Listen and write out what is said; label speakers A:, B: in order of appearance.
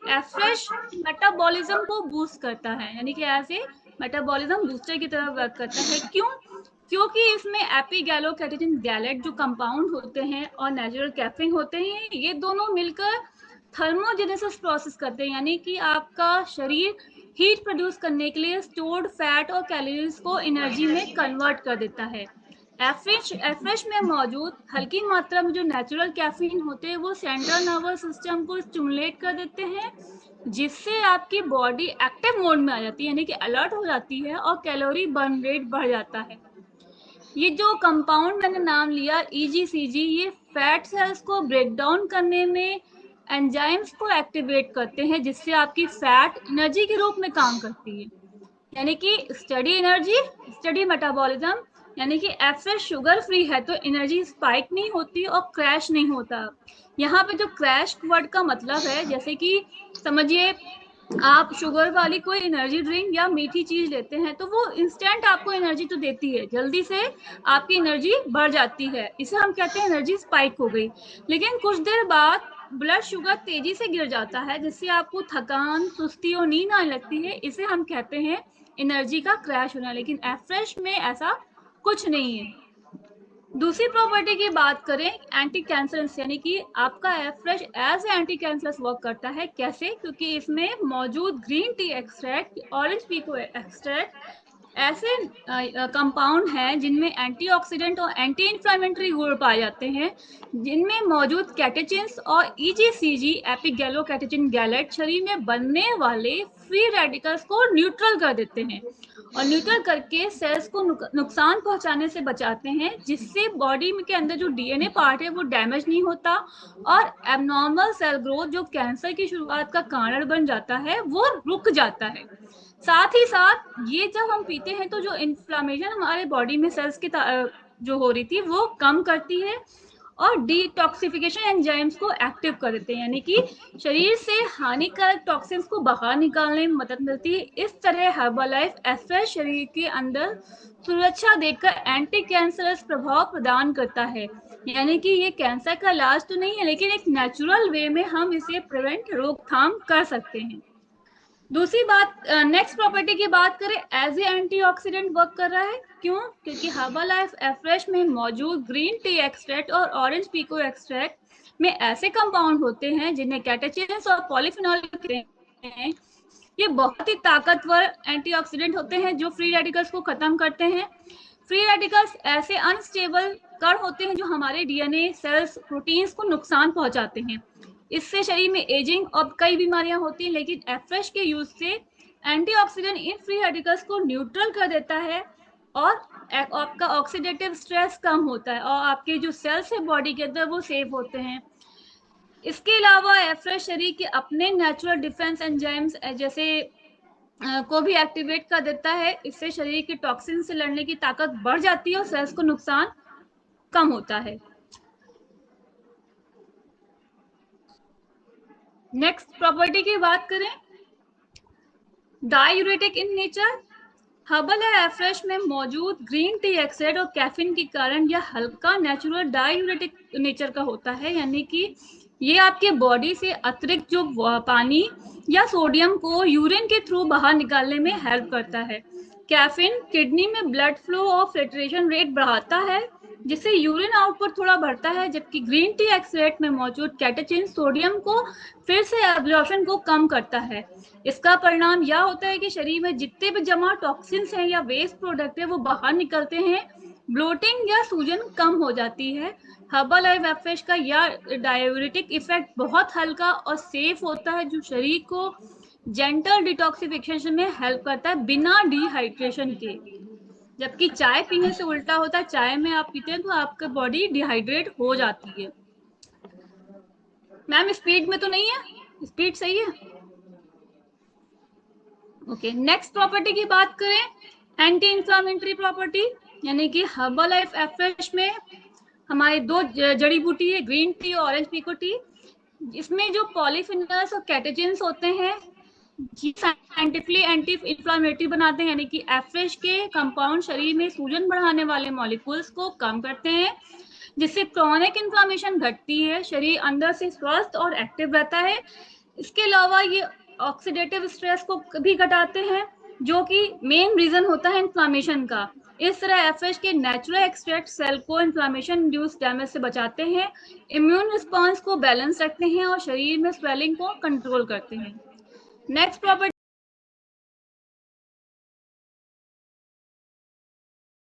A: Afresh metabolism को boost करता है, यानी कि ऐसे मेटाबॉलिज्म बूस्टर की तरह वर्क करता है। क्यों? क्योंकि इसमें एपिगैलोकैटेचिन गैलेट जो कंपाउंड होते हैं और नेचुरल कैफीन होते हैं, ये दोनों मिलकर थर्मोजेनेसिस प्रोसेस करते हैं, यानी कि आपका शरीर हीट प्रोड्यूस करने के लिए स्टोर्ड फैट और कैलोरीज को एनर्जी में कन्वर्ट कर देता है। एफ्रेश में मौजूद हल्की मात्रा में जो नेचुरल कैफीन होते हैं वो सेंट्रल नर्वस सिस्टम को स्टिमुलेट कर देते हैं, जिससे आपकी बॉडी एक्टिव मोड में आ जाती है, यानी कि अलर्ट हो जाती है और कैलोरी बर्न रेट बढ़ जाता है। ये जो कंपाउंड मैंने नाम लिया EGCG, ये फैट सेल्स को ब्रेक डाउन करने में एंजाइम्स को एक्टिवेट करते हैं, जिससे आपकी फैट एनर्जी के रूप में काम करती है, यानी कि स्टडी एनर्जी, स्टडी मेटाबॉलिज्म। यानी कि एफएस शुगर फ्री है तो एनर्जी स्पाइक नहीं होती और क्रैश नहीं होता। यहाँ पे जो क्रैश वर्ड का मतलब है, जैसे कि समझिए आप शुगर वाली कोई एनर्जी ड्रिंक या मीठी चीज लेते हैं तो वो इंस्टेंट आपको एनर्जी तो देती है, जल्दी से आपकी एनर्जी बढ़ जाती है, इसे हम कहते हैं एनर्जी स्पाइक हो गई। लेकिन कुछ देर बाद ब्लड शुगर तेजी से गिर जाता है, जिससे आपको थकान, सुस्ती और नींद आने लगती है, इसे हम कहते हैं एनर्जी का क्रैश होना। लेकिन एफ्रेश में ऐसा कुछ नहीं है। दूसरी प्रॉपर्टी की बात करें, एंटी कैंसरस, यानी कि आपका Afresh as anti cancerous work करता है। कैसे? क्योंकि इसमें मौजूद green tea extract, orange pekoe extract ऐसे कंपाउंड हैं जिनमें एंटीऑक्सीडेंट और एंटी इंफ्लेमेटरी गुण पाए जाते हैं, जिनमें मौजूद कैटेचिन्स और EGCG एपिगैलोकैटेचिन गैलेट शरीर में बनने वाले फ्री रेडिकल्स को न्यूट्रल कर देते हैं और न्यूट्रल करके सेल्स को नुकसान पहुंचाने से बचाते हैं, जिससे बॉडी के अंदर जो DNA पार्ट है वो डैमेज नहीं होता और एबनॉर्मल सेल ग्रोथ जो कैंसर की शुरुआत का कारण बन जाता है वो रुक जाता है। साथ ही साथ ये जब हम पीते हैं तो जो इन्फ्लामेशन हमारे बॉडी में सेल्स की जो हो रही थी वो कम करती है और डिटॉक्सिफिकेशन एंजाइम्स को एक्टिव कर देते हैं, यानी कि शरीर से हानिकारक टॉक्सिन्स को बाहर निकालने में मदद मिलती है। इस तरह हर्बलाइफ एफ्रेश शरीर के अंदर सुरक्षा देकर एंटी कैंसरस प्रभाव प्रदान करता है, यानी कि ये कैंसर का इलाज तो नहीं है, लेकिन एक नेचुरल वे में हम इसे प्रिवेंट, रोकथाम कर सकते हैं। दूसरी बात, नेक्स्ट प्रॉपर्टी की बात करें, एज ए एंटीऑक्सीडेंट वर्क कर रहा है। क्यों? क्योंकि हर्बलाइफ एफ्रेश में मौजूद ग्रीन टी एक्सट्रैक्ट और ऑरेंज पीको एक्सट्रैक्ट में ऐसे कंपाउंड होते हैं जिन्हें कैटेचिन्स और पॉलीफिनॉल कहते हैं। ये बहुत ही ताकतवर एंटीऑक्सीडेंट होते हैं जो फ्री रेडिकल्स को खत्म करते हैं। फ्री रेडिकल्स ऐसे अनस्टेबल कण होते हैं जो हमारे DNA, सेल्स, प्रोटीन्स को नुकसान पहुंचाते हैं। इससे शरीर में एजिंग और कई बीमारियां होती हैं, लेकिन एफ्रेश के यूज से एंटीऑक्सीडेंट इन फ्री रेडिकल्स को न्यूट्रल कर देता है और आपका ऑक्सीडेटिव स्ट्रेस कम होता है और आपके जो सेल्स है बॉडी के अंदर वो सेव होते हैं। इसके अलावा एफ्रेश शरीर के अपने नेचुरल डिफेंस एंजाइम्स जैसे को भी एक्टिवेट कर देता है। इससे शरीर के टॉक्सिन से लड़ने की ताकत बढ़ जाती है और सेल्स को नुकसान कम होता है। नेक्स्ट प्रॉपर्टी की बात करें, diuretic in nature. Herbal afresh में मौजूद ग्रीन टी एक्सट्रैक्ट और कैफीन के कारण यह हल्का नेचुरल डायूरेटिक नेचर का होता है, यानी कि ये आपके बॉडी से अतिरिक्त जो पानी या सोडियम को यूरिन के थ्रू बाहर निकालने में हेल्प करता है। कैफीन किडनी में ब्लड फ्लो और फिल्ट्रेशन रेट बढ़ाता है, जिससे यूरिन आउटपुट थोड़ा बढ़ता है, जबकि ग्रीन टी एक्सट्रैक्ट में मौजूद कैटेचिन सोडियम को फिर से एब्जॉर्प्शन को कम करता है। इसका परिणाम यह होता है कि शरीर में जितने भी जमा टॉक्सिन्स हैं या वेस्ट प्रोडक्ट है वो बाहर निकलते हैं, ब्लोटिंग या सूजन कम हो जाती है। हर्बल एफ्रेश का यह डायूरेटिक इफेक्ट बहुत हल्का और सेफ होता है, जो शरीर को जेंटल डिटॉक्सिफिकेशन में हेल्प करता है बिना डिहाइड्रेशन के। जबकि चाय पीने से उल्टा होता है, चाय में आप पीते हैं तो आपकी बॉडी डिहाइड्रेट हो जाती है। मैम स्पीड में तो नहीं है? स्पीड सही है? ओके, नेक्स्ट प्रॉपर्टी की बात करें, एंटी इंफ्लामेटरी प्रॉपर्टी, यानी कि हर्बल एफ्रेश में हमारे दो जड़ी बूटी है, ग्रीन टी और ऑरेंज पीको टी। इसमें जो पॉलीफिनल्स और कैटेचिन्स होते हैं साइंटिफिकली एंटी इंफ्लामेटरी बनाते हैं, यानी कि एफ्रेश के कंपाउंड शरीर में सूजन बढ़ाने वाले मॉलिक्यूल्स को कम करते हैं, जिससे क्रॉनिक इन्फ्लामेशन घटती है, शरीर अंदर से स्वस्थ और एक्टिव रहता है। इसके अलावा ये ऑक्सीडेटिव स्ट्रेस को भी घटाते हैं, जो कि मेन रीजन होता है इन्फ्लामेशन का। इस तरह एफएच के नेचुरल एक्सट्रैक्ट सेल को इन्फ्लामेशन इंड्यूस डैमेज से बचाते हैं, इम्यून रिस्पॉन्स को बैलेंस रखते हैं और शरीर में स्वेलिंग को कंट्रोल करते हैं। Next property